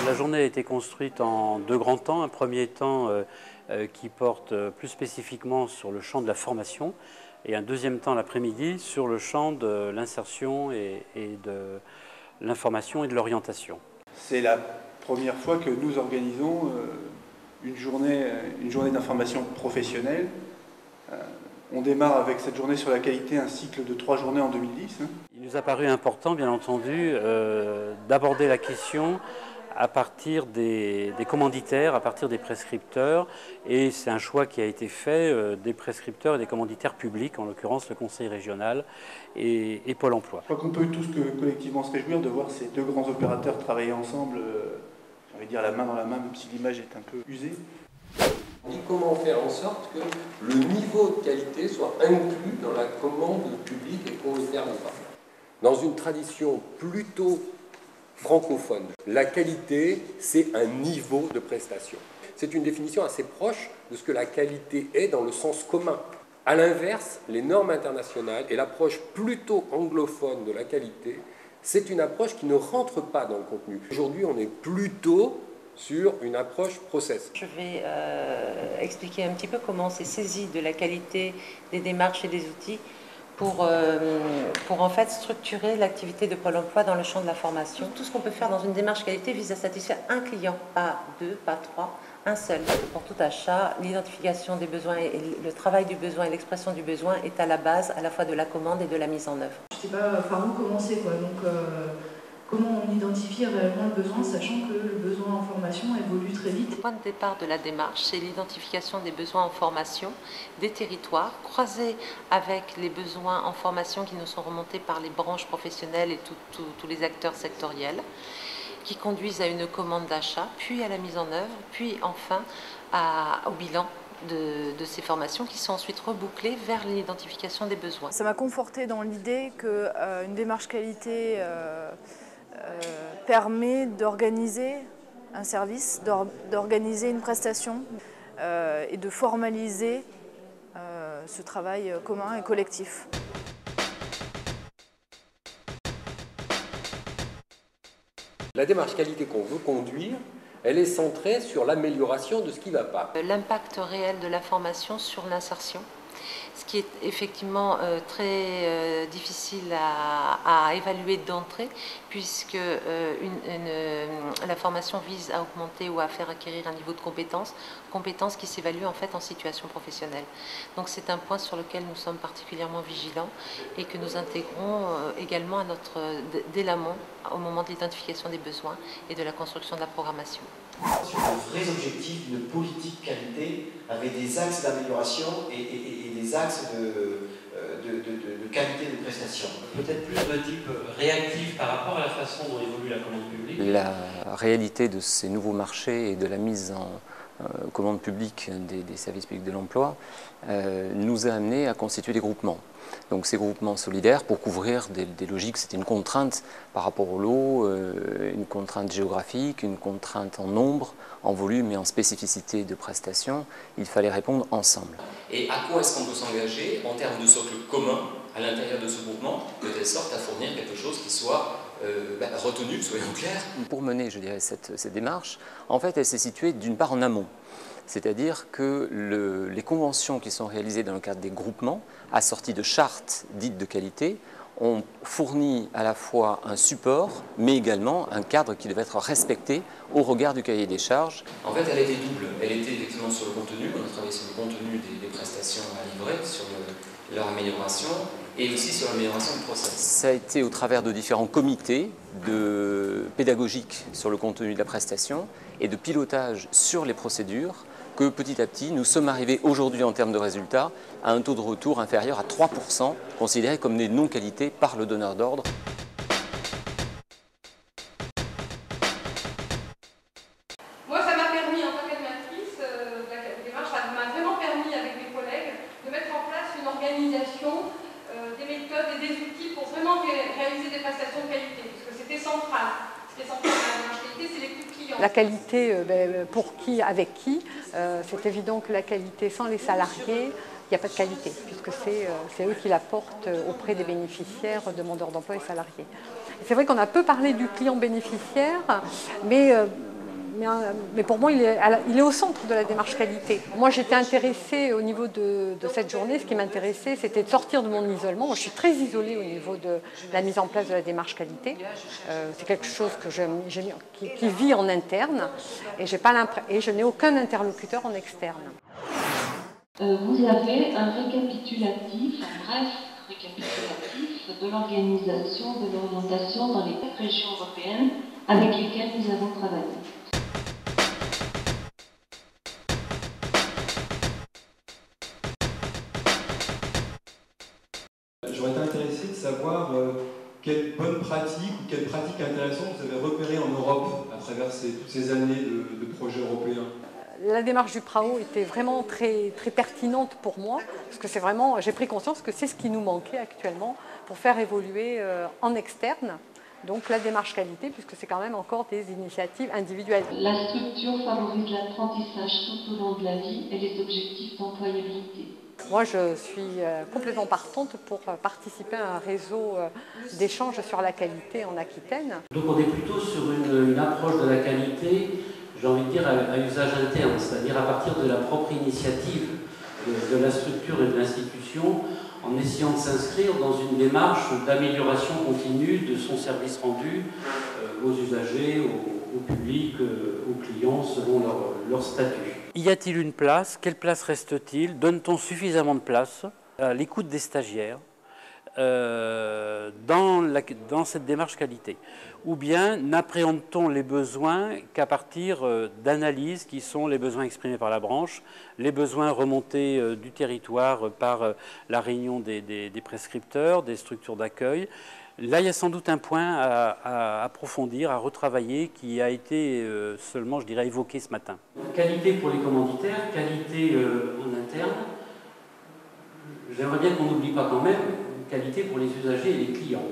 La journée a été construite en deux grands temps. Un premier temps qui porte plus spécifiquement sur le champ de la formation et un deuxième temps l'après-midi sur le champ de l'insertion et de l'information et de l'orientation. C'est la première fois que nous organisons une journée d'information professionnelle. On démarre avec cette journée sur la qualité, un cycle de 3 journées en 2010. Il nous a paru important, bien entendu, d'aborder la question à partir des commanditaires, à partir des prescripteurs, et c'est un choix qui a été fait des prescripteurs et des commanditaires publics, en l'occurrence le Conseil régional et Pôle emploi. Je crois qu'on peut tous collectivement se réjouir de voir ces deux grands opérateurs travailler ensemble, j'ai envie de dire la main dans la main, même si l'image est un peu usée. On dit comment faire en sorte que le niveau de qualité soit inclus dans la commande publique et qu'on ne le perde pas. Dans une tradition plutôt francophone, la qualité, c'est un niveau de prestation. C'est une définition assez proche de ce que la qualité est dans le sens commun. A l'inverse, les normes internationales et l'approche plutôt anglophone de la qualité, c'est une approche qui ne rentre pas dans le contenu. Aujourd'hui, on est plutôt sur une approche process. Je vais expliquer un petit peu comment on s'est saisi de la qualité des démarches et des outils pour en fait structurer l'activité de Pôle emploi dans le champ de la formation. Tout ce qu'on peut faire dans une démarche qualité vise à satisfaire un client, pas deux, pas trois, un seul. Pour tout achat, l'identification des besoins et le travail du besoin et l'expression du besoin est à la base à la fois de la commande et de la mise en œuvre. Je ne sais pas par où commencer, quoi. Donc, comment on identifie réellement le besoin, sachant que le besoin en formation évolue très vite. Le point de départ de la démarche, c'est l'identification des besoins en formation des territoires, croisés avec les besoins en formation qui nous sont remontés par les branches professionnelles et tous les acteurs sectoriels, qui conduisent à une commande d'achat, puis à la mise en œuvre, puis enfin au bilan de ces formations qui sont ensuite rebouclées vers l'identification des besoins. Ça m'a conforté dans l'idée qu'une démarche qualité permet d'organiser un service, d'organiser une prestation et de formaliser ce travail commun et collectif. La démarche qualité qu'on veut conduire, elle est centrée sur l'amélioration de ce qui ne va pas. L'impact réel de la formation sur l'insertion, ce qui est effectivement très difficile à évaluer d'entrée, puisque la formation vise à augmenter ou à faire acquérir un niveau de compétences qui s'évalue en fait en situation professionnelle. Donc c'est un point sur lequel nous sommes particulièrement vigilants et que nous intégrons également dès l'amont, au moment de l'identification des besoins et de la construction de la programmation. Sur de vrais objectifs de politique qualité avec des axes d'amélioration et des axes de qualité de prestation. Peut-être plus de type réactif par rapport à la façon dont évolue la commande publique. La réalité de ces nouveaux marchés et de la mise en commande publique des services publics de l'emploi nous a amené à constituer des groupements. Donc ces groupements solidaires pour couvrir des logiques, c'était une contrainte par rapport au lot, une contrainte géographique, une contrainte en nombre, en volume et en spécificité de prestations. Il fallait répondre ensemble. Et à quoi est-ce qu'on peut s'engager en termes de socle commun à l'intérieur de ce groupement, de telle sorte à fournir quelque chose qui soit retenu, soyons clairs. Pour mener, je dirais, cette démarche, en fait, elle s'est située d'une part en amont. C'est-à-dire que les conventions qui sont réalisées dans le cadre des groupements, assorties de chartes dites de qualité, ont fourni à la fois un support, mais également un cadre qui devait être respecté au regard du cahier des charges. En fait, elle était double. Elle était effectivement sur le contenu, on a travaillé sur le contenu des prestations à livrer, sur leur amélioration, et aussi sur l'amélioration du process. Ça a été au travers de différents comités pédagogiques sur le contenu de la prestation et de pilotage sur les procédures que petit à petit, nous sommes arrivés aujourd'hui en termes de résultats à un taux de retour inférieur à 3%, considéré comme des non-qualités par le donneur d'ordre. Moi, ça m'a permis, en tant qu'animatrice de la démarche, ça m'a vraiment permis avec mes collègues de mettre en place une organisation, des méthodes et des outils pour vraiment réaliser des prestations de qualité, parce que c'était central. Ce qui est central dans la démarche qualité, c'est les coûts clients. La qualité, pour qui, avec qui, c'est évident que la qualité sans les salariés, il n'y a pas de qualité, puisque c'est eux qui l'apportent auprès des bénéficiaires, demandeurs d'emploi et salariés. C'est vrai qu'on a peu parlé du client bénéficiaire, mais mais pour moi, il est au centre de la démarche qualité. Moi, j'étais intéressée au niveau de cette journée. Ce qui m'intéressait, c'était de sortir de mon isolement. Moi, je suis très isolée au niveau de la mise en place de la démarche qualité. C'est quelque chose que qui vit en interne et je n'ai aucun interlocuteur en externe. Vous avez un récapitulatif, un bref récapitulatif de l'organisation de l'orientation dans les 4 régions européennes avec lesquelles nous avons travaillé. J'aurais été intéressé de savoir quelles bonnes pratiques ou quelles pratiques intéressantes vous avez repérées en Europe à travers toutes ces années de projets européens. La démarche du PRAO était vraiment très, très pertinente pour moi, parce que c'est vraiment, j'ai pris conscience que c'est ce qui nous manquait actuellement pour faire évoluer en externe, donc la démarche qualité, puisque c'est quand même encore des initiatives individuelles. La structure favorise l'apprentissage tout au long de la vie et les objectifs d'employabilité. Moi, je suis complètement partante pour participer à un réseau d'échanges sur la qualité en Aquitaine. Donc on est plutôt sur une approche de la qualité, j'ai envie de dire, à usage interne, c'est-à-dire à partir de la propre initiative de la structure et de l'institution, en essayant de s'inscrire dans une démarche d'amélioration continue de son service rendu aux usagers, au public, aux clients, selon leur statut. Y a-t-il une place? Quelle place reste-t-il? Donne-t-on suffisamment de place à l'écoute des stagiaires dans cette démarche qualité? Ou bien n'appréhende-t-on les besoins qu'à partir d'analyses qui sont les besoins exprimés par la branche, les besoins remontés du territoire par la réunion des prescripteurs, des structures d'accueil? Là, il y a sans doute un point à approfondir, à retravailler, qui a été seulement, je dirais, évoqué ce matin. Qualité pour les commanditaires, qualité en interne. J'aimerais bien qu'on n'oublie pas quand même qualité pour les usagers et les clients.